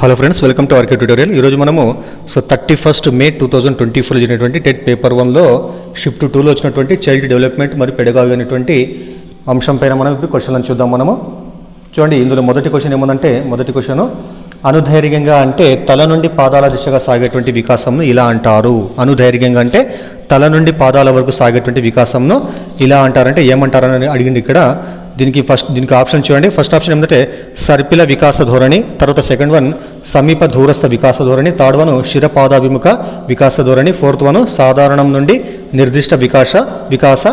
Hello friends, welcome to RK tutorial. ఈరోజు మనము 31 మే 2024 జరిగినటువంటి టెట్ పేపర్ 1లో షిఫ్ట్ 2లో వచ్చినటువంటి చైల్డ్ డెవలప్మెంట్ మరియు పెడగాగి అనేటువంటి అంశం పైన మనం ఇప్పుడు క్వశ్చన్లను చూద్దాం. మనము చూడండి, ఇందులో మొదటి క్వశ్చన్ ఏముందంటే, మొదటి క్వశ్చన్ అనుధైర్యంగా అంటే తల నుండి పాదాల దిశగా సాగేటువంటి వికాసంను ఇలా అంటారు. అనుధైర్యంగా అంటే తల నుండి పాదాల వరకు సాగేటువంటి వికాసంను ఇలా అంటారంటే ఏమంటారని అడిగింది ఇక్కడ. దీనికి ఆప్షన్ చూడండి. ఫస్ట్ ఆప్షన్ ఏమంటే సర్పిల వికాస ధోరణి, తర్వాత సెకండ్ వన్ సమీప దూరస్థ వికాస ధోరణి, థర్డ్ వన్ శిరపాదాభిముఖ వికాస ధోరణి, ఫోర్త్ వన్ సాధారణం నుండి నిర్దిష్ట వికాస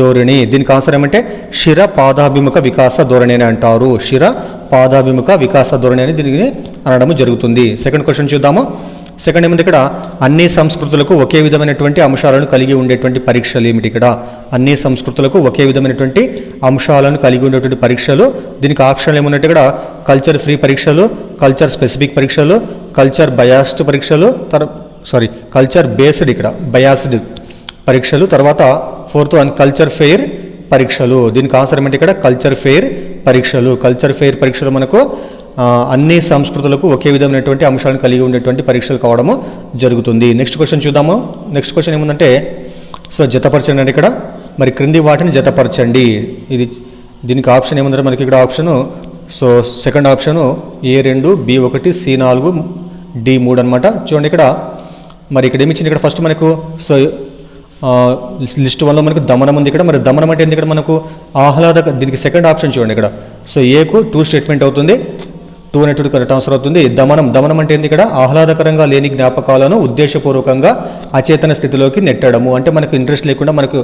ధోరణి. దీనికి ఆన్సర్ ఏమంటే శిరపాదాభిముఖ వికాస ధోరణి అని అంటారు. శిరపాదాభిముఖ వికాస ధోరణి అని దీనిని అనడం జరుగుతుంది. సెకండ్ క్వశ్చన్ చూద్దాము. సెకండ్ ఏముంది ఇక్కడ, అన్ని సంస్కృతులకు ఒకే విధమైనటువంటి అంశాలను కలిగి ఉండేటువంటి పరీక్షలు ఏమిటి? ఇక్కడ అన్ని సంస్కృతులకు ఒకే విధమైనటువంటి అంశాలను కలిగి ఉండేటువంటి పరీక్షలు. దీనికి ఆప్షన్లు ఏమున్నట్టు ఇక్కడ కల్చర్ ఫ్రీ పరీక్షలు, కల్చర్ స్పెసిఫిక్ పరీక్షలు, కల్చర్ బయాస్డ్ పరీక్షలు, కల్చర్ బేస్డ్ ఇక్కడ బయాస్డ్ పరీక్షలు, తర్వాత ఫోర్త్ వన్ కల్చర్ ఫెయిర్ పరీక్షలు. దీనికి ఆన్సర్ ఏమంటే ఇక్కడ కల్చర్ ఫెయిర్ పరీక్షలు. కల్చర్ ఫెయిర్ పరీక్షలు మనకు అన్ని సంస్కృతులకు ఒకే విధమైనటువంటి అంశాలను కలిగి ఉండేటువంటి పరీక్షలు కావడము జరుగుతుంది. నెక్స్ట్ క్వశ్చన్ చూద్దాము. నెక్స్ట్ క్వశ్చన్ ఏముందంటే జతపరచండి అంటే ఇక్కడ మరి క్రింది వాటిని జతపరచండి. దీనికి ఆప్షన్ ఏముందంటే మనకి ఇక్కడ option second option A2, B1, C4, D3 అనమాట. చూడండి ఇక్కడ మరి ఇక్కడ ఏమిచ్చింది, ఇక్కడ ఫస్ట్ మనకు లిస్ట్ 1లో మనకు దమనం ఉంది. ఇక్కడ మరి దమనం అంటే ఇక్కడ మనకు ఆహ్లాదక, దీనికి సెకండ్ ఆప్షన్ చూడండి ఇక్కడ. ఏకు 2 స్టేట్మెంట్ అవుతుంది, 2 అనేటువంటి కరెక్ట్ ఆన్సర్ అవుతుంది. దమనం అంటే ఇక్కడ ఆహ్లాదకరంగా లేని జ్ఞాపకాలను ఉద్దేశపూర్వకంగా అచేతన స్థితిలోకి నెట్టడము. అంటే మనకు ఇంట్రెస్ట్ లేకుండా మనకు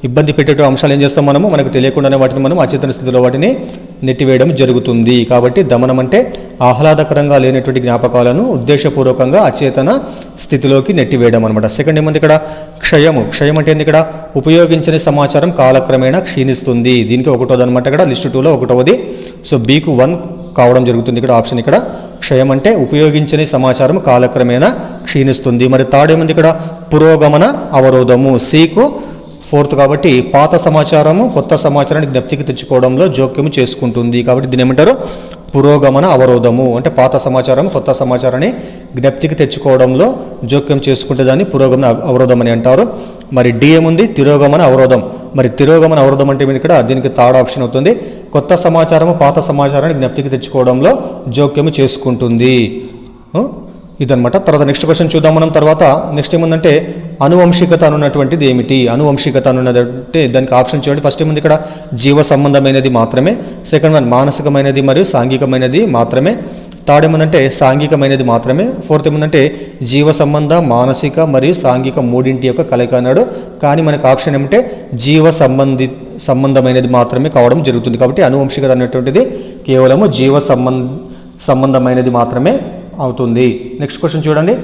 ఇబ్బంది పెట్టే అంశాలు ఏం చేస్తాం మనము, మనకు తెలియకుండానే వాటిని మనం అచేతన స్థితిలో వాటిని నెట్టివేయడం జరుగుతుంది. కాబట్టి దమనం అంటే ఆహ్లాదకరంగా లేనటువంటి జ్ఞాపకాలను ఉద్దేశపూర్వకంగా అచేతన స్థితిలోకి నెట్టివేయడం అనమాట. సెకండ్ ఏముంది ఇక్కడ క్షయం అంటే ఇక్కడ ఉపయోగించని సమాచారం కాలక్రమేణా క్షీణిస్తుంది. దీనికి ఒకటోది అనమాట ఇక్కడ లిస్ట్ 2లో ఒకటవది. Bకు 1 కావడం జరుగుతుంది ఇక్కడ ఆప్షన్. ఇక్కడ క్షయం అంటే ఉపయోగించని సమాచారం కాలక్రమేణా క్షీణిస్తుంది. మరి థర్డ్ ఏముంది ఇక్కడ పురోగమన అవరోధము. Cకు 4th కాబట్టి పాత సమాచారము కొత్త సమాచారాన్ని జ్ఞప్తికి తెచ్చుకోవడంలో జోక్యము చేసుకుంటుంది. కాబట్టి దీని ఏమంటారు పురోగమన అవరోధము. అంటే పాత సమాచారం కొత్త సమాచారాన్ని జ్ఞప్తికి తెచ్చుకోవడంలో జోక్యం చేసుకుంటే దాన్ని పురోగమన అవరోధం అని అంటారు. మరి డి ఏముంది తిరోగమన అవరోధం. మరి తిరోగమన అవరోధం అంటే ఇక్కడ దీనికి థర్డ్ ఆప్షన్ అవుతుంది. కొత్త సమాచారము పాత సమాచారాన్ని జ్ఞప్తికి తెచ్చుకోవడంలో జోక్యము చేసుకుంటుంది. ఇదనమాట. తర్వాత నెక్స్ట్ క్వశ్చన్ చూద్దాం మనం. తర్వాత నెక్స్ట్ ఏముందంటే అనువంశికత అనున్నటువంటిది ఏమిటి? అనువంశికత అనున్నదంటే దానికి ఆప్షన్ చూడండి. ఫస్ట్ ఏముంది ఇక్కడ జీవ సంబంధమైనది మాత్రమే, సెకండ్ వన్ మానసికమైనది మరియు సాంఘికమైనది మాత్రమే, థర్డ్ ఏముందంటే సాంఘికమైనది మాత్రమే, ఫోర్త్ ఏముందంటే జీవ సంబంధ మానసిక మరియు సాంఘిక మూడింటి యొక్క కలయిక అన్నాడు. కానీ మనకు ఆప్షన్ ఏమంటే జీవ సంబంధమైనది మాత్రమే కావడం జరుగుతుంది. కాబట్టి అనువంశికత అనేటువంటిది కేవలము జీవ సంబంధమైనది మాత్రమే అవుతుంది. నెక్స్ట్ క్వశ్చన్ చూడండి.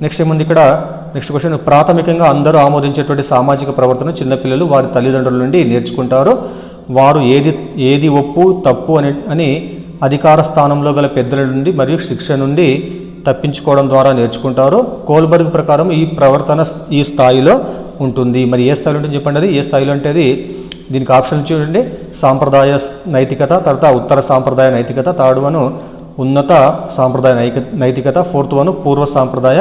నెక్స్ట్ ఏముంది ఇక్కడ, నెక్స్ట్ క్వశ్చన్ ప్రాథమికంగా అందరూ ఆమోదించేటువంటి సామాజిక ప్రవర్తన చిన్నపిల్లలు వారి తల్లిదండ్రుల నుండి నేర్చుకుంటారు. వారు ఏది ఒప్పు తప్పు అని అధికార స్థానంలో గల పెద్దల నుండి మరియు శిక్ష నుండి తప్పించుకోవడం ద్వారా నేర్చుకుంటారు. కోల్బర్గ్ ప్రకారం ఈ ప్రవర్తన ఈ స్థాయిలో ఉంటుంది. మరి ఏ స్థాయిలో ఉంటుంది చెప్పండి. అది ఏ స్థాయిలో అంటే అది దీనికి ఆప్షన్ చూడండి. సాంప్రదాయ నైతికత, తర్వాత ఉత్తర సాంప్రదాయ నైతికత, థర్డ్ వన్ ఉన్నత సాంప్రదాయ నైతికత, ఫోర్త్ వన్ పూర్వ సాంప్రదాయ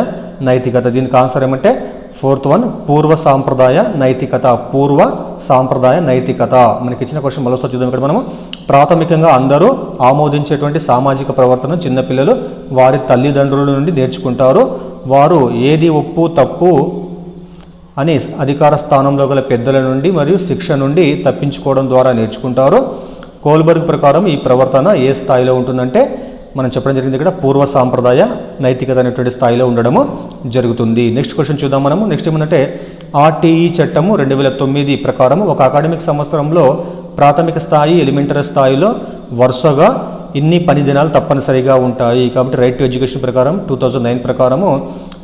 నైతికత. దీనికి ఆన్సర్ ఏమంటే ఫోర్త్ వన్ పూర్వ సాంప్రదాయ నైతికత. పూర్వ సాంప్రదాయ నైతికత. మనకి ఇచ్చిన క్వశ్చన్ మరోసారి చూద్దాం. ఇక్కడ మనము ప్రాథమికంగా అందరూ ఆమోదించేటువంటి సామాజిక ప్రవర్తన చిన్నపిల్లలు వారి తల్లిదండ్రుల నుండి నేర్చుకుంటారు. వారు ఏది ఒప్పు తప్పు అని అధికార స్థానంలో గల పెద్దల నుండి మరియు శిక్ష నుండి తప్పించుకోవడం ద్వారా నేర్చుకుంటారు. కోల్బర్గ్ ప్రకారం ఈ ప్రవర్తన ఏ స్థాయిలో ఉంటుందంటే మనం చెప్పడం జరిగింది ఇక్కడ పూర్వ సాంప్రదాయ నైతికత అనేటువంటి స్థాయిలో ఉండడము జరుగుతుంది. నెక్స్ట్ క్వశ్చన్ చూద్దాం మనము. నెక్స్ట్ ఏమంటే RTE చట్టము 2009 ప్రకారం ఒక అకాడమిక్ సంవత్సరంలో ప్రాథమిక స్థాయి ఎలిమెంటరీ స్థాయిలో వరుసగా ఇన్ని పని దినాలు తప్పనిసరిగా ఉంటాయి. కాబట్టి రైట్ టు ఎడ్యుకేషన్ ప్రకారం 2009 ప్రకారము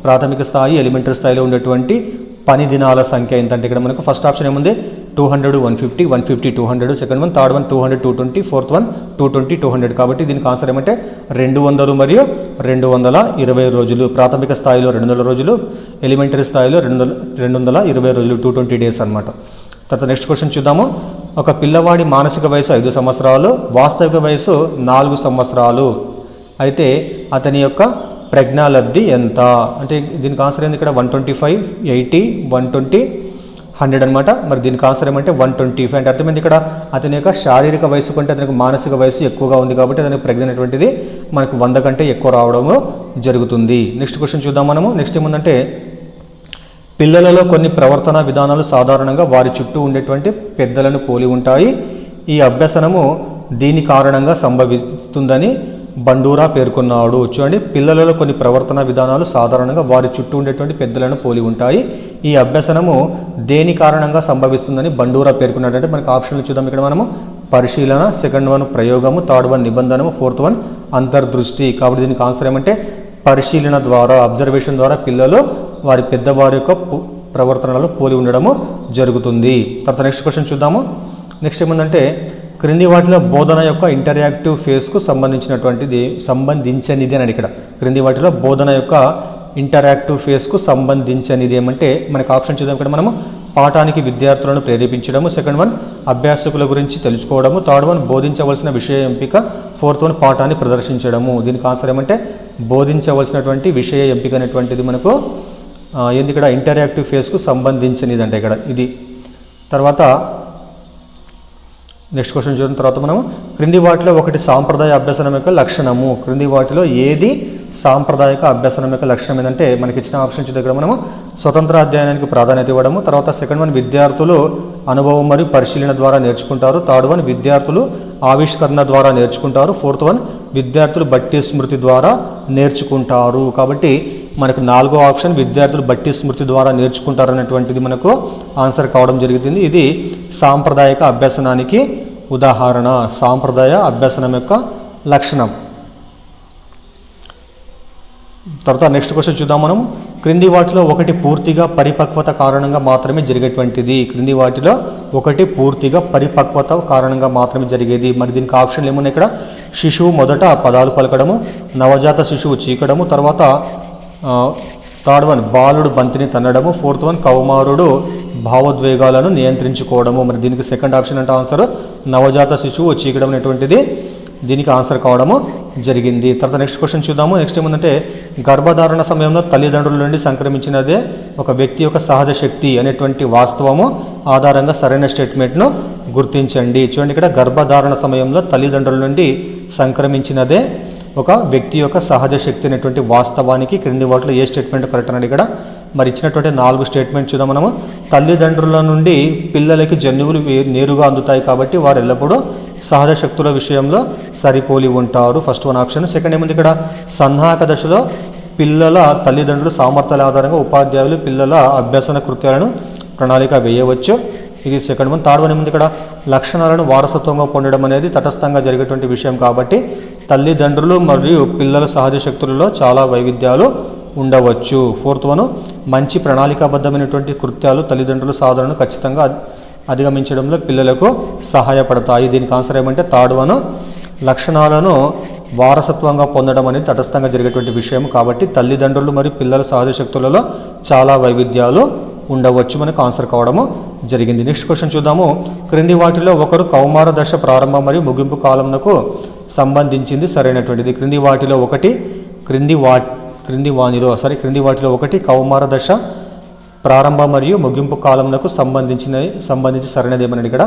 ప్రాథమిక స్థాయి ఎలిమెంటరీ స్థాయిలో ఉండేటువంటి పని దినాల సంఖ్య ఏంటంటే ఇక్కడ మనకు ఫస్ట్ ఆప్షన్ ఏముంది 200, 150, 150, 200, second one third one 200, 220, fourth one 220, 200. కాబట్టి దీనికి ఆన్సర్ ఏమంటే 200 మరియు 220 రోజులు. ప్రాథమిక స్థాయిలో 200 రోజులు, ఎలిమెంటరీ స్థాయిలో 220 రోజులు, 220 డేస్ అనమాట. తర్వాత నెక్స్ట్ క్వశ్చన్ చూద్దాము. ఒక పిల్లవాడి మానసిక వయసు 5 సంవత్సరాలు, వాస్తవిక వయసు 4 సంవత్సరాలు. అయితే అతని యొక్క ప్రజ్ఞాలబ్ధి ఎంత అంటే దీనికి ఆన్సర్ ఏంది ఇక్కడ 125, 80, 120, 100 అనమాట. మరి దీనికి ఆన్సర్ ఏమంటే 125 అంటే అర్థమైంది ఇక్కడ అతని యొక్క శారీరక వయసు కంటే అతనికి మానసిక వయసు ఎక్కువగా ఉంది కాబట్టి అతనికి ప్రజ్ఞ అనేటువంటిది మనకు 100 కంటే ఎక్కువ రావడము జరుగుతుంది. నెక్స్ట్ క్వశ్చన్ చూద్దాం మనము. నెక్స్ట్ ఏముందంటే పిల్లలలో కొన్ని ప్రవర్తన విధానాలు సాధారణంగా వారి చుట్టూ ఉండేటువంటి పెద్దలను పోలి ఉంటాయి. ఈ అభ్యసనము దీని కారణంగా సంభవిస్తుందని బండూరా పేర్కొన్నాడు. చూడండి, పిల్లలలో కొన్ని ప్రవర్తన విధానాలు సాధారణంగా వారి చుట్టూ ఉండేటువంటి పెద్దలను పోలి ఉంటాయి. ఈ అభ్యసనము దేని కారణంగా సంభవిస్తుందని బండూరా పేర్కొన్నాడు. అంటే మనకు ఆప్షన్లు చూద్దాం. ఇక్కడ మనము పరిశీలన, సెకండ్ వన్ ప్రయోగము, థర్డ్ వన్ నిబంధనము, ఫోర్త్ వన్ అంతర్దృష్టి. కాబట్టి దీనికి ఆన్సర్ ఏమంటే పరిశీలన ద్వారా, అబ్జర్వేషన్ ద్వారా పిల్లలు వారి పెద్దవారి యొక్క ప్రవర్తనలో పోలి ఉండడము జరుగుతుంది. తర్వాత నెక్స్ట్ క్వశ్చన్ చూద్దాము. నెక్స్ట్ ఏముందంటే క్రింది వాటిలో బోధన యొక్క ఇంటరాక్టివ్ ఫేజ్కు సంబంధించనిది అని ఇక్కడ క్రింది వాటిలో బోధన యొక్క ఇంటరాక్టివ్ ఫేజ్కు సంబంధించనిది ఏమంటే మనకు ఆప్షన్ చూద్దాం. ఇక్కడ మనము పాఠానికి విద్యార్థులను ప్రేరేపించడము, సెకండ్ వన్ అభ్యాసకుల గురించి తెలుసుకోవడము, థర్డ్ వన్ బోధించవలసిన విషయ ఎంపిక, ఫోర్త్ వన్ పాఠాన్ని ప్రదర్శించడము. దీనికి ఆన్సర్ ఏమంటే బోధించవలసినటువంటి విషయ ఎంపిక అనేటువంటిది మనకు ఏంది ఇక్కడ ఇంటరాక్టివ్ ఫేజ్కు సంబంధించినది అంటే ఇక్కడ ఇది. తర్వాత నెక్స్ట్ క్వశ్చన్ చూసిన తర్వాత మనము క్రింది వాటిలో ఒకటి సాంప్రదాయ అభ్యసనం యొక్క లక్షణము. క్రింది వాటిలో ఏది సాంప్రదాయక అభ్యసనం యొక్క లక్షణం ఏంటంటే మనకి ఇచ్చిన ఆప్షన్స్ దగ్గర మనము స్వతంత్ర అధ్యయనానికి ప్రాధాన్యత ఇవ్వడము, తర్వాత సెకండ్ వన్ విద్యార్థులు అనుభవం మరియు పరిశీలన ద్వారా నేర్చుకుంటారు, థర్డ్ వన్ విద్యార్థులు ఆవిష్కరణ ద్వారా నేర్చుకుంటారు, ఫోర్త్ వన్ విద్యార్థులు బట్టి స్మృతి ద్వారా నేర్చుకుంటారు. కాబట్టి మనకు నాలుగో ఆప్షన్ విద్యార్థులు బట్టి స్మృతి ద్వారా నేర్చుకుంటారు అనేటువంటిది మనకు ఆన్సర్ కావడం జరుగుతుంది. ఇది సాంప్రదాయక అభ్యసనానికి ఉదాహరణ, సాంప్రదాయ అభ్యసనం యొక్క లక్షణం. తర్వాత నెక్స్ట్ క్వశ్చన్ చూద్దాం మనం. క్రింది వాటిలో ఒకటి పూర్తిగా పరిపక్వత కారణంగా మాత్రమే జరిగేటువంటిది. క్రింది వాటిలో ఒకటి పూర్తిగా పరిపక్వత కారణంగా మాత్రమే జరిగేది. మరి దీనికి ఆప్షన్లు ఏమున్నాయి ఇక్కడ? శిశువు మొదట పదాలు పలకడము, నవజాత శిశువు చీకడము, తర్వాత థర్డ్ వన్ బాలుడు బంతిని తన్నడము, ఫోర్త్ వన్ కౌమారుడు భావోద్వేగాలను నియంత్రించుకోవడము. మరి దీనికి సెకండ్ ఆప్షన్ అంటే ఆన్సర్ నవజాత శిశువు చీకడం అనేటువంటిది దీనికి ఆన్సర్ కావడము జరిగింది. తర్వాత నెక్స్ట్ క్వశ్చన్ చూద్దాము. నెక్స్ట్ ఏముందంటే గర్భధారణ సమయంలో తల్లిదండ్రుల నుండి సంక్రమించినదే ఒక వ్యక్తి యొక్క సహజ శక్తి అనేటువంటి వాస్తవము ఆధారంగా సరైన స్టేట్మెంట్ను గుర్తించండి. చూడండి, ఇక్కడ గర్భధారణ సమయంలో తల్లిదండ్రుల నుండి సంక్రమించినదే ఒక వ్యక్తి యొక్క సహజ శక్తి అనేటువంటి వాస్తవానికి క్రింది వాటిలో ఏ స్టేట్మెంట్ కరెక్ట్ అన్నాడు ఇక్కడ. మరి ఇచ్చినటువంటి 4 స్టేట్మెంట్ చూద్దాం మనము. తల్లిదండ్రుల నుండి పిల్లలకి జన్యువులు నేరుగా అందుతాయి కాబట్టి వారు ఎల్లప్పుడూ సహజ శక్తుల విషయంలో సరిపోలి ఉంటారు. First one option. సెకండ్ ఏముంది ఇక్కడ? సన్నాహక దశలో పిల్లల తల్లిదండ్రులు సామర్థ్యాల ఆధారంగా ఉపాధ్యాయులు పిల్లల అభ్యసన కృత్యాలను ప్రణాళిక వేయవచ్చు. ఇది సెకండ్ వన్. థర్డ్ వన్ ఏముంది ఇక్కడ? లక్షణాలను వారసత్వంగా పొందడం అనేది తటస్థంగా జరిగేటువంటి విషయం కాబట్టి తల్లిదండ్రులు మరియు పిల్లల సహజ శక్తులలో చాలా వైవిధ్యాలు ఉండవచ్చు. ఫోర్త్ వన్ మంచి ప్రణాళికాబద్ధమైనటువంటి కృత్యాలు తల్లిదండ్రుల సాధనను ఖచ్చితంగా అధిగమించడంలో పిల్లలకు సహాయపడతాయి. దీనికి ఆన్సర్ ఏమంటే థర్డ్ వన్ లక్షణాలను వారసత్వంగా పొందడం అనేది తటస్థంగా జరిగేటువంటి విషయం కాబట్టి తల్లిదండ్రులు మరియు పిల్లల సహజ శక్తులలో చాలా వైవిధ్యాలు ఉండవచ్చు మనకు ఆన్సర్ కావడము జరిగింది. నెక్స్ట్ క్వశ్చన్ చూద్దాము. క్రింది వాటిలో ఒకరు కౌమార దశ ప్రారంభం మరియు ముగింపు కాలంకు సంబంధించింది సరైనటువంటిది. క్రింది వాటిలో ఒకటి కౌమార దశ ప్రారంభ మరియు ముగింపు కాలంకు సంబంధించి సరైనది ఏమన్నాడు ఇక్కడ.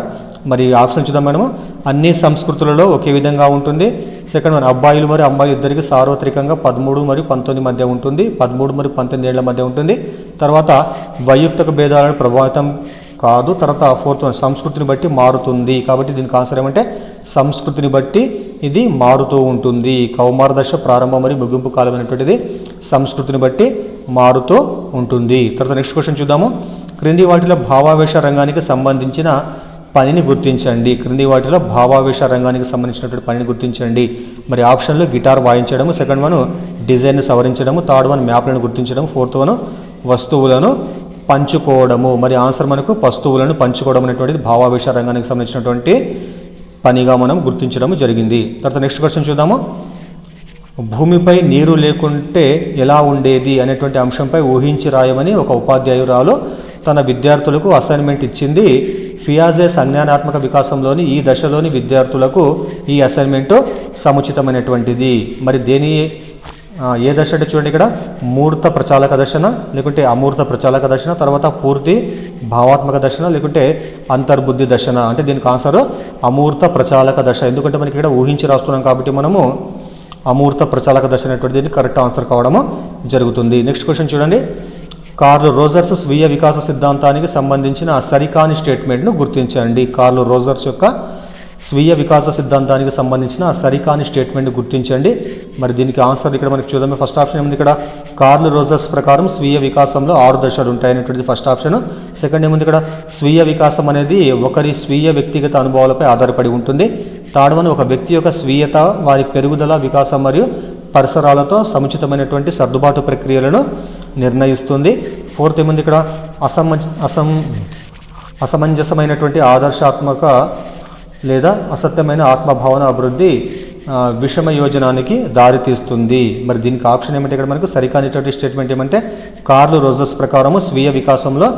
మరి ఆప్షన్ చూద్దాం మనము. అన్ని సంస్కృతులలో ఒకే విధంగా ఉంటుంది. సెకండ్ వన్ అబ్బాయిలు మరియు అమ్మాయిలు ఇద్దరికి సార్వత్రికంగా 13 మరియు 19 మధ్య ఉంటుంది, 13 మరియు 19 ఏళ్ల మధ్య ఉంటుంది. తర్వాత వైయక్తిక భేదాలను ప్రభావితం కాదు. తర్వాత ఫోర్త్ వన్ సంస్కృతిని బట్టి మారుతుంది కాబట్టి దీనికి ఆన్సర్ ఏమంటే సంస్కృతిని బట్టి ఇది మారుతూ ఉంటుంది. కౌమార దశ ప్రారంభం మరియు ముగింపు కాలం అనేటువంటిది సంస్కృతిని బట్టి మారుతూ ఉంటుంది. తర్వాత నెక్స్ట్ క్వశ్చన్ చూద్దాము. క్రింది వాటిలో భావావేశ రంగానికి సంబంధించిన పనిని గుర్తించండి. క్రింది వాటిలో భావావేశ రంగానికి సంబంధించినటువంటి పనిని గుర్తించండి. మరి ఆప్షన్లు గిటార్ వాయించడము, సెకండ్ వన్ డిజైన్ సవరించడము, థర్డ్ వన్ మ్యాప్లను గుర్తించడం, ఫోర్త్ వన్ వస్తువులను పంచుకోవడము. మరి ఆన్సర్ మనకు వస్తువులను పంచుకోవడం అనేటువంటిది భావావేశ రంగానికి సంబంధించినటువంటి పనిగా మనం గుర్తించడం జరిగింది. తర్వాత నెక్స్ట్ క్వశ్చన్ చూద్దాము. భూమిపై నీరు లేకుంటే ఎలా ఉండేది అనేటువంటి అంశంపై ఊహించి రాయమని ఒక ఉపాధ్యాయురాలు తన విద్యార్థులకు అసైన్మెంట్ ఇచ్చింది. పియాజే సంజ్ఞానాత్మక వికాసంలోని ఈ దశలోని విద్యార్థులకు ఈ అసైన్మెంటు సముచితమైనటువంటిది. మరి ఏ దశ అంటే చూడండి, ఇక్కడ మూర్త ప్రచాలక దర్శన, లేకుంటే అమూర్త ప్రచాలక దర్శన, తర్వాత పూర్తి భావాత్మక దర్శన, లేకుంటే అంతర్బుద్ధి దర్శన. అంటే దీనికి ఆన్సర్ అమూర్త ప్రచాలక దశ. ఎందుకంటే మనకి ఇక్కడ ఊహించి రాస్తున్నాం కాబట్టి మనము అమూర్త ప్రచాలక దశ అనేటువంటి దీనికి కరెక్ట్ ఆన్సర్ కావడము జరుగుతుంది. నెక్స్ట్ క్వశ్చన్ చూడండి. కార్ల్ రోజర్స్ స్వీయ వికాస సిద్ధాంతానికి సంబంధించిన సరికాని స్టేట్మెంట్ను గుర్తించండి. కార్ల్ రోజర్స్ యొక్క స్వీయ వికాస సిద్ధాంతానికి సంబంధించిన సరికాని స్టేట్మెంట్ గుర్తించండి. మరి దీనికి ఆన్సర్ ఇక్కడ మనకి చూద్దాం. ఫస్ట్ ఆప్షన్ ఏముంది ఇక్కడ, కార్ల్ రోజర్స్ ప్రకారం స్వీయ వికాసంలో 6 దశలు ఉంటాయనేటువంటిది ఫస్ట్ ఆప్షన్. సెకండ్ ఏముంది ఇక్కడ, స్వీయ వికాసం అనేది ఒకరి స్వీయ వ్యక్తిగత అనుభవాలపై ఆధారపడి ఉంటుంది. థర్డ్ వన్, ఒక వ్యక్తి యొక్క స్వీయత వారి పెరుగుదల, వికాసం మరియు పరిసరాలతో సముచితమైనటువంటి సర్దుబాటు ప్రక్రియలను నిర్ణయిస్తుంది. ఫోర్త్ ఏముంది ఇక్కడ, అసమంజసమైనటువంటి ఆదర్శాత్మక లేదా అసత్యమైన ఆత్మభావన అభివృద్ధి విషమయోజనానికి దారితీస్తుంది. మరి దీనికి ఆప్షన్ ఏమంటే ఇక్కడ మనకు సరికానిటువంటి స్టేట్మెంట్ ఏమంటే, కార్ల్ రోజర్స్ ప్రకారము స్వీయ వికాసంలో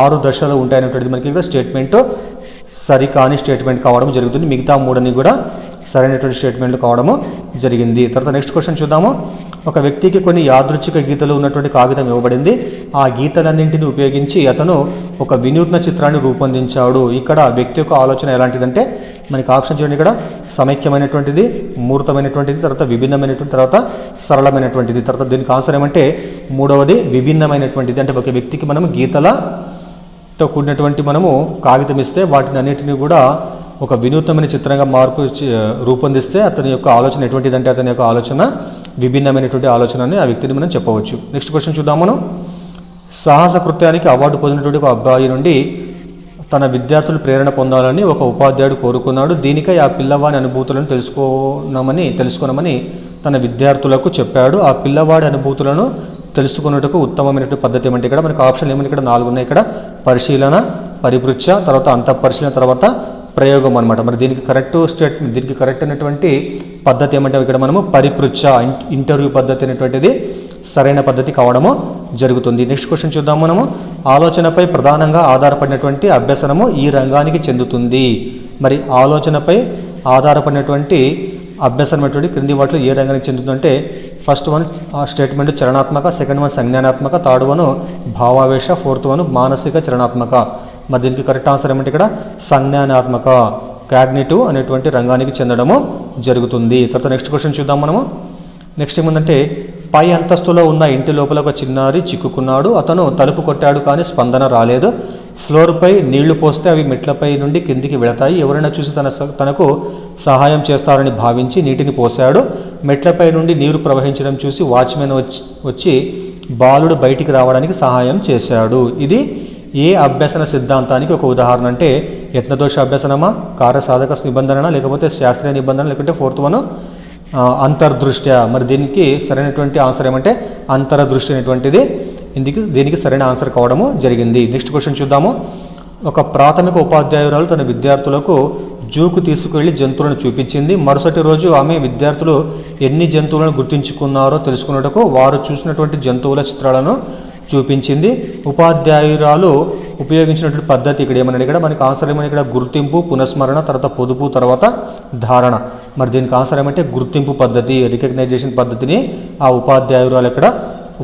6 దశలు ఉంటాయనేటువంటిది మనకి ఇక్కడ స్టేట్మెంట్ సరికాని స్టేట్మెంట్ కావడం జరుగుతుంది. మిగతా 3 కూడా సరైనటువంటి స్టేట్మెంట్లు కావడము జరిగింది. తర్వాత నెక్స్ట్ క్వశ్చన్ చూద్దాము. ఒక వ్యక్తికి కొన్ని యాదృచ్ఛిక గీతలు ఉన్నటువంటి కాగితం ఇవ్వబడింది. ఆ గీతలన్నింటినీ ఉపయోగించి అతను ఒక వినూత్న చిత్రాన్ని రూపొందించాడు. ఇక్కడ వ్యక్తి యొక్క ఆలోచన ఎలాంటిదంటే మనకి ఆప్షన్ చూడండి, ఇక్కడ సమైక్యమైనటువంటిది, మూర్తమైనటువంటిది, తర్వాత విభిన్నమైనటువంటి, తర్వాత సరళమైనటువంటిది. తర్వాత దీనికి ఆన్సర్ ఏమంటే మూడవది విభిన్నమైనటువంటిది. అంటే ఒక వ్యక్తికి మనం గీతలతో కూడినటువంటి మనము కాగితం ఇస్తే వాటిని అన్నిటినీ కూడా ఒక వినూత్నమైన చిత్రంగా రూపొందిస్తే అతని యొక్క ఆలోచన ఎటువంటిదంటే అతని యొక్క ఆలోచన విభిన్నమైనటువంటి ఆలోచన అని ఆ వ్యక్తిని మనం చెప్పవచ్చు. నెక్స్ట్ క్వశ్చన్ చూద్దాం. మనం సాహస కృత్యానికి అవార్డు పొందినటువంటి ఒక అబ్బాయి నుండి తన విద్యార్థులు ప్రేరణ పొందాలని ఒక ఉపాధ్యాయుడు కోరుకున్నాడు. దీనికై ఆ పిల్లవాడి అనుభూతులను తెలుసుకోనమని తన విద్యార్థులకు చెప్పాడు. ఆ పిల్లవాడి అనుభూతులను తెలుసుకున్నట్టుకు ఉత్తమమైనటువంటి పద్ధతి ఏమంటే ఇక్కడ మనకు ఆప్షన్ ఏమంటే ఇక్కడ 4 ఉన్నాయి. ఇక్కడ పరిశీలన, పరిపృచ్ఛ, తర్వాత అంతఃపరిశీలన, తర్వాత ప్రయోగం అనమాట. మరి దీనికి కరెక్ట్ అయినటువంటి పద్ధతి ఏమంటే ఇక్కడ మనము పరిపృచ్ఛ, ఇంటర్వ్యూ పద్ధతి అనేటువంటిది సరైన పద్ధతి కావడము జరుగుతుంది. నెక్స్ట్ క్వశ్చన్ చూద్దాం. మనము ఆలోచనపై ప్రధానంగా ఆధారపడినటువంటి అభ్యసనము ఈ రంగానికి చెందుతుంది. మరి ఆలోచనపై ఆధారపడినటువంటి అభ్యసనం అనేటువంటి క్రింది వాటిలో ఏ రంగానికి చెందుతుందంటే ఫస్ట్ వన్ స్టేట్మెంట్ చలనాత్మక, సెకండ్ వన్ సంజ్ఞానాత్మక, థర్డ్ వన్ భావావేశ, ఫోర్త్ వన్ మానసిక చలనాత్మక. మరి దీనికి కరెక్ట్ ఆన్సర్ ఏమంటే ఇక్కడ సంజ్ఞానాత్మక, కాగ్నిటివ్ అనేటువంటి రంగానికి చెందడము జరుగుతుంది. తర్వాత నెక్స్ట్ క్వశ్చన్ చూద్దాం. మనము నెక్స్ట్ ఏముందంటే పై అంతస్తులో ఉన్న ఇంటి లోపల ఒక చిన్నారి చిక్కుకున్నాడు. అతను తలుపు కొట్టాడు కానీ స్పందన రాలేదు. ఫ్లోర్పై నీళ్లు పోస్తే అవి మెట్లపై నుండి కిందికి వెళతాయి. ఎవరైనా చూసి తనకు సహాయం చేస్తారని భావించి నీటిని పోశాడు. మెట్లపై నుండి నీరు ప్రవహించడం చూసి వాచ్మెన్ వచ్చి బాలుడు బయటికి రావడానికి సహాయం చేశాడు. ఇది ఏ అభ్యసన సిద్ధాంతానికి ఒక ఉదాహరణ అంటే యత్నదోష అభ్యసనమా, కార్యసాధక నిబంధన, లేకపోతే శాస్త్రీయ నిబంధన, లేకుంటే ఫోర్త్ వన్ అంతర్దృష్ట్య. మరి దీనికి సరైనటువంటి ఆన్సర్ ఏమంటే అంతర్దృష్టి అనేటువంటిది దీనికి సరైన ఆన్సర్ కావడము జరిగింది. నెక్స్ట్ క్వశ్చన్ చూద్దాము. ఒక ప్రాథమిక ఉపాధ్యాయురాలు తన విద్యార్థులకు జూకు తీసుకువెళ్ళి జంతువులను చూపించింది. మరుసటి రోజు ఆమె విద్యార్థులు ఎన్ని జంతువులను గుర్తించుకున్నారో తెలుసుకున్నట్టుకు వారు చూసినటువంటి జంతువుల చిత్రాలను చూపించింది. ఉపాధ్యాయురాలు ఉపయోగించినటువంటి పద్ధతి ఇక్కడ ఏమన్నా ఇక్కడ మనకి ఆన్సర్ ఏమన్నా ఇక్కడ గుర్తింపు, పునఃస్మరణ, తర్వాత పొదుపు, తర్వాత ధారణ. మరి దీనికి ఆన్సర్ ఏమంటే గుర్తింపు పద్ధతి, రికగ్నైజేషన్ పద్ధతిని ఆ ఉపాధ్యాయురాలు ఇక్కడ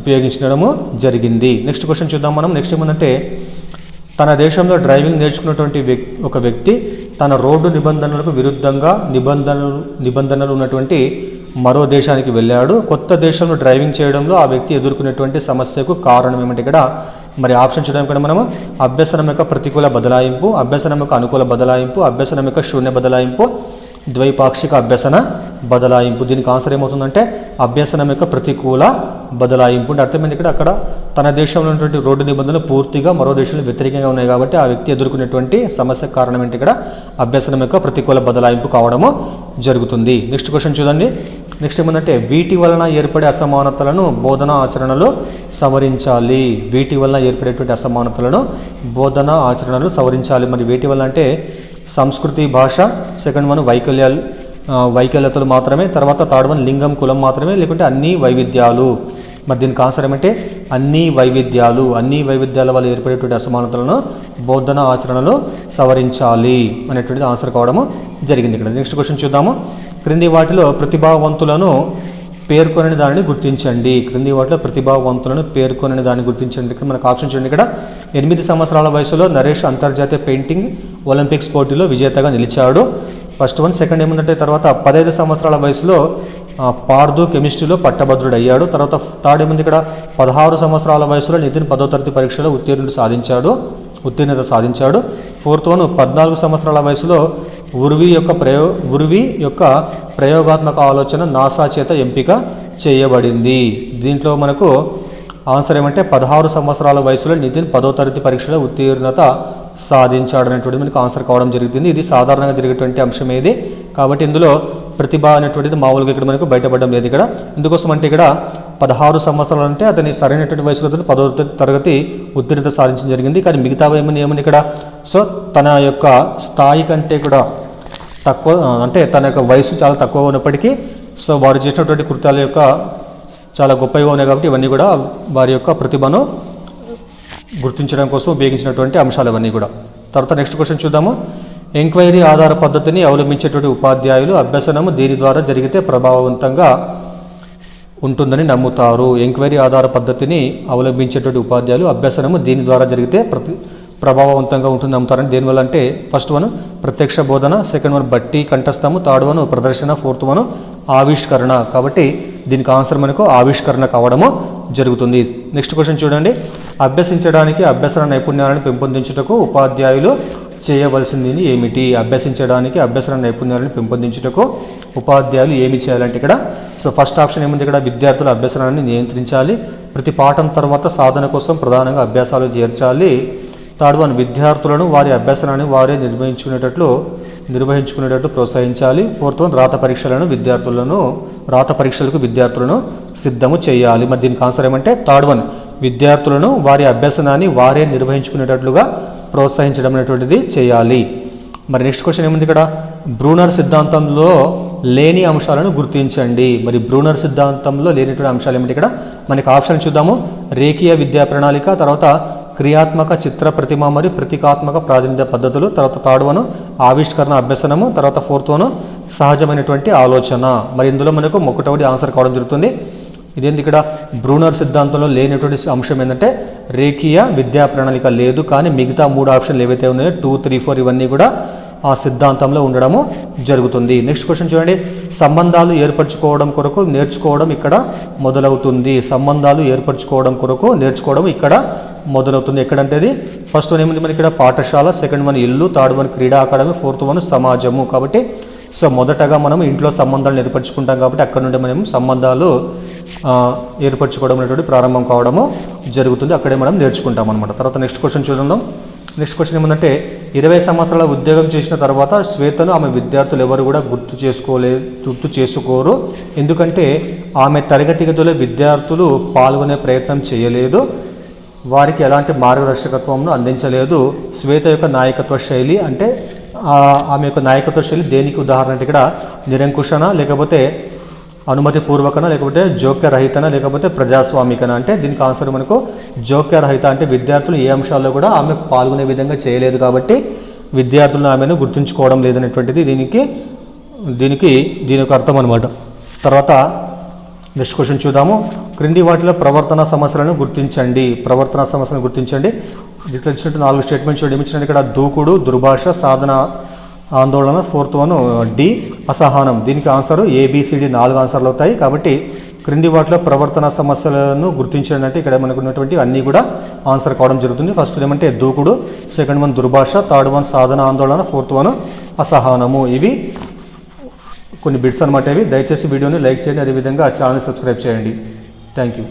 ఉపయోగించడము జరిగింది. నెక్స్ట్ క్వశ్చన్ చూద్దాం. మనం నెక్స్ట్ ఏమంటే తన దేశంలో డ్రైవింగ్ నేర్చుకున్నటువంటి ఒక వ్యక్తి తన రోడ్డు నిబంధనలకు విరుద్ధంగా నిబంధనలు ఉన్నటువంటి మరో దేశానికి వెళ్ళాడు. కొత్త దేశంలో డ్రైవింగ్ చేయడంలో ఆ వ్యక్తి ఎదుర్కొనేటువంటి సమస్యకు కారణం ఏమంటే ఇక్కడ మరి ఆప్షన్ చూడడం కూడా మనము అభ్యసనం యొక్క ప్రతికూల బదలాయింపు, అభ్యసనం యొక్క అనుకూల బదలాయింపు, అభ్యసనం యొక్క శూన్య బదలాయింపు, ద్వైపాక్షిక అభ్యసన బదలాయింపు. దీనికి ఆన్సర్ ఏమవుతుందంటే అభ్యసనం యొక్క ప్రతికూల బదలాయింపు. అంటే అర్థమైంది ఇక్కడ అక్కడ తన దేశంలో ఉన్నటువంటి రోడ్డు నిబంధనలు పూర్తిగా మరో దేశంలో వ్యతిరేకంగా ఉన్నాయి కాబట్టి ఆ వ్యక్తి ఎదుర్కొనేటువంటి సమస్యకు కారణం ఏంటి ఇక్కడ అభ్యసనం యొక్క ప్రతికూల బదలాయింపు కావడము జరుగుతుంది. నెక్స్ట్ క్వశ్చన్ చూడండి. నెక్స్ట్ ఏమంటే వీటి వలన ఏర్పడే అసమానతలను బోధనా ఆచరణలో సవరించాలి. వీటి వలన ఏర్పడేటువంటి అసమానతలను బోధనా ఆచరణలు సవరించాలి. మరి వీటి వల్ల అంటే సంస్కృతి, భాష, సెకండ్ వన్ వైకల్యాలు, వైకల్యతలు మాత్రమే. తర్వాత థర్డ్ వన్ లింగం కులం మాత్రమే, లేకుంటే అన్ని వైవిధ్యాలు. మరి దీనికి ఆన్సర్ ఏమంటే అన్ని వైవిధ్యాలు. అన్ని వైవిధ్యాల వల్ల ఏర్పడేటువంటి అసమానతలను బోధన ఆచరణలో సవరించాలి అనేటువంటిది ఆన్సర్ కావడము జరిగింది ఇక్కడ. నెక్స్ట్ క్వశ్చన్ చూద్దాము. క్రింది వాటిలో ప్రతిభావంతులను పేర్కొనని దానిని గుర్తించండి. క్రింది వాటిలో ప్రతిభావంతులను పేర్కొనని దాన్ని గుర్తించండి. ఇక్కడ మనకు ఆప్షన్ చూడండి. ఇక్కడ 8 సంవత్సరాల వయసులో నరేష్ అంతర్జాతీయ పెయింటింగ్ ఒలింపిక్స్ పోటీలో విజేతగా నిలిచాడు. First one. సెకండ్ ఏముందంటే తర్వాత 15 సంవత్సరాల వయసులో పార్దు కెమిస్ట్రీలో పట్టభద్రుడు అయ్యాడు. తర్వాత థర్డ్ ఏముంది ఇక్కడ 16 సంవత్సరాల వయసులో నితిన్ 10వ తరగతి పరీక్షలో ఉత్తీర్ణత సాధించాడు. ఫోర్త్ వన్ 14 సంవత్సరాల వయసులో ఉర్వి యొక్క ప్రయోగాత్మక ఆలోచన నాసా చేత ఎంపిక చేయబడింది. దీంట్లో మనకు ఆన్సర్ ఏమంటే 16 సంవత్సరాల వయసులో నితిన్ 10వ తరగతి పరీక్షలో ఉత్తీర్ణత సాధించాడు అనేటువంటిది మనకు ఆన్సర్ కావడం జరుగుతుంది. ఇది సాధారణంగా జరిగేటువంటి అంశం ఏది కాబట్టి ఇందులో ప్రతిభ అనేటువంటిది మామూలుగా ఇక్కడ మనకు బయటపడడం లేదు. ఇక్కడ ఎందుకోసం అంటే ఇక్కడ 16 సంవత్సరాలు అంటే అతని సరైనటువంటి వయసులో 10వ తరగతి ఉత్తీర్ణత సాధించడం జరిగింది. కానీ మిగతావి ఏమని ఇక్కడ సో తన యొక్క స్థాయి కంటే కూడా తక్కువ, అంటే తన యొక్క వయసు చాలా తక్కువ ఉన్నప్పటికీ సో వారు చేసినటువంటి కృత్యాల యొక్క చాలా గొప్పగా ఉన్నాయి కాబట్టి ఇవన్నీ కూడా వారి యొక్క ప్రతిభను గుర్తించడం కోసం ఉపయోగించినటువంటి అంశాలు ఇవన్నీ కూడా. తర్వాత నెక్స్ట్ క్వశ్చన్ చూద్దాము. ఎంక్వైరీ ఆధార పద్ధతిని అవలంబించేటువంటి ఉపాధ్యాయులు అభ్యసనము దీని ద్వారా జరిగితే ప్రభావవంతంగా ఉంటుందని నమ్ముతారు. ఎంక్వైరీ ఆధార పద్ధతిని అవలంబించేటువంటి ఉపాధ్యాయులు అభ్యసనము దీని ద్వారా జరిగితే ప్రభావవంతంగా ఉంటుంది నమ్ముతారని. దేనివల్ల అంటే ఫస్ట్ వన్ ప్రత్యక్ష బోధన, సెకండ్ వన్ బట్టి కంఠస్థము, థర్డ్ వన్ ప్రదర్శన, ఫోర్త్ వన్ ఆవిష్కరణ. కాబట్టి దీనికి ఆన్సర్ మనకు ఆవిష్కరణ కావడము జరుగుతుంది. నెక్స్ట్ క్వశ్చన్ చూడండి. అభ్యసించడానికి అభ్యసన నైపుణ్యాలను పెంపొందించుటకు ఉపాధ్యాయులు చేయవలసింది ఏమిటి? అభ్యసించడానికి అభ్యసన నైపుణ్యాలను పెంపొందించుటకు ఉపాధ్యాయులు ఏమి చేయాలంటే ఇక్కడ సో ఫస్ట్ ఆప్షన్ ఏముంది ఇక్కడ విద్యార్థుల అభ్యసనాన్ని నియంత్రించాలి. ప్రతి పాఠం తర్వాత సాధన కోసం ప్రధానంగా అభ్యాసాలు చేర్చాలి. థర్డ్ వన్ విద్యార్థులను వారి అభ్యసనాన్ని వారే నిర్వహించుకునేటట్లు ప్రోత్సహించాలి. ఫోర్త్ వన్ రాత పరీక్షలకు విద్యార్థులను సిద్ధము చేయాలి. మరి దీనికి ఆన్సర్ ఏమంటే థర్డ్ వన్ విద్యార్థులను వారి అభ్యసనాన్ని వారే నిర్వహించుకునేటట్లుగా ప్రోత్సహించడం అనేటువంటిది చేయాలి. మరి నెక్స్ట్ క్వశ్చన్ ఏముంది ఇక్కడ బ్రూనర్ సిద్ధాంతంలో లేని అంశాలను గుర్తించండి. మరి బ్రూనర్ సిద్ధాంతంలో లేనిటువంటి అంశాలు ఏమిటి? ఇక్కడ మనకి ఆప్షన్ చూద్దాము. రేఖీయ విద్యా ప్రణాళిక, తర్వాత క్రియాత్మక చిత్ర ప్రతిమ మరియు ప్రతీకాత్మక ప్రాతినిధ్య పద్ధతులు, తర్వాత థర్డ్ వన్ ఆవిష్కరణ అభ్యసనము, తర్వాత ఫోర్త్ వన్ సహజమైనటువంటి ఆలోచన. మరి ఇందులో మనకు ఒకటోటి ఆన్సర్ కావడం జరుగుతుంది. ఇదేంటి ఇక్కడ బ్రూనర్ సిద్ధాంతంలో లేనటువంటి అంశం ఏంటంటే రేఖీయ విద్యా ప్రణాళిక లేదు. కానీ మిగతా 3 ఆప్షన్లు ఏవైతే ఉన్నాయో 2, 3, 4 ఇవన్నీ కూడా ఆ సిద్ధాంతంలో ఉండడము జరుగుతుంది. నెక్స్ట్ క్వశ్చన్ చూడండి. సంబంధాలు ఏర్పరచుకోవడం కొరకు నేర్చుకోవడం ఇక్కడ మొదలవుతుంది. సంబంధాలు ఏర్పరచుకోవడం కొరకు నేర్చుకోవడం ఇక్కడ మొదలవుతుంది. ఎక్కడంటే అది ఫస్ట్ వన్ ఏముంది మనకి ఇక్కడ పాఠశాల, సెకండ్ వన్ ఇల్లు, థర్డ్ వన్ క్రీడా అకాడమీ, ఫోర్త్ వన్ సమాజము. కాబట్టి సో మొదటగా మనం ఇంట్లో సంబంధాలు ఏర్పరచుకుంటాం కాబట్టి అక్కడ నుండి మనం సంబంధాలు ఏర్పరచుకోవడం అనేటువంటి ప్రారంభం కావడము జరుగుతుంది. అక్కడే మనం నేర్చుకుంటాం అనమాట. తర్వాత నెక్స్ట్ క్వశ్చన్ చూద్దాం. నెక్స్ట్ క్వశ్చన్ ఏమందంటే 20 సంవత్సరాల ఉద్యోగం చేసిన తర్వాత శ్వేతను ఆమె విద్యార్థులు ఎవరు కూడా గుర్తు చేసుకోరు. ఎందుకంటే ఆమె తరగతి గదిలో విద్యార్థులు పాల్గొనే ప్రయత్నం చేయలేదు, వారికి ఎలాంటి మార్గదర్శకత్వంను అందించలేదు. శ్వేత యొక్క నాయకత్వ శైలి అంటే ఆమె యొక్క నాయకత్వ శైలి దేనికి ఉదాహరణ అంటే ఇక్కడ నిరంకుశన, లేకపోతే అనుమతిపూర్వకన, లేకపోతే జోక్యరహితన, లేకపోతే ప్రజాస్వామికన. అంటే దీనికి ఆన్సర్ మనకు జోక్యరహిత. అంటే విద్యార్థులు ఏ అంశాల్లో కూడా ఆమె పాల్గొనే విధంగా చేయలేదు కాబట్టి విద్యార్థులను ఆమెను గుర్తుంచుకోవడం లేదనేటువంటిది దీని యొక్క అర్థం అనమాట. తర్వాత నెక్స్ట్ క్వశ్చన్ చూద్దాము. క్రింది వాటిలో ప్రవర్తన సమస్యలను గుర్తించండి. దీంట్లో ఇచ్చినట్టు 4 స్టేట్మెంట్స్ చూడండి. ఏమిచ్చినట్టు ఇక్కడ దూకుడు, దుర్భాష, సాధన ఆందోళన, ఫోర్త్ వన్ డి అసహనం. దీనికి ఆన్సర్ ABCD 4 ఆన్సర్లు అవుతాయి. కాబట్టి క్రింది వాటిలో ప్రవర్తన సమస్యలను గుర్తించండి అంటే ఇక్కడ మనకు ఉన్నటువంటి అన్నీ కూడా ఆన్సర్ కావడం జరుగుతుంది. ఫస్ట్ ఏమంటే దూకుడు, సెకండ్ వన్ దుర్భాష, థర్డ్ వన్ సాధన ఆందోళన, ఫోర్త్ వన్ అసహనము. ఇవి కొన్ని బిట్స్ అనమాట. ఇవి దయచేసి వీడియోని లైక్ చేయండి, అదేవిధంగా ఛానల్ సబ్స్క్రైబ్ చేయండి. Thank you.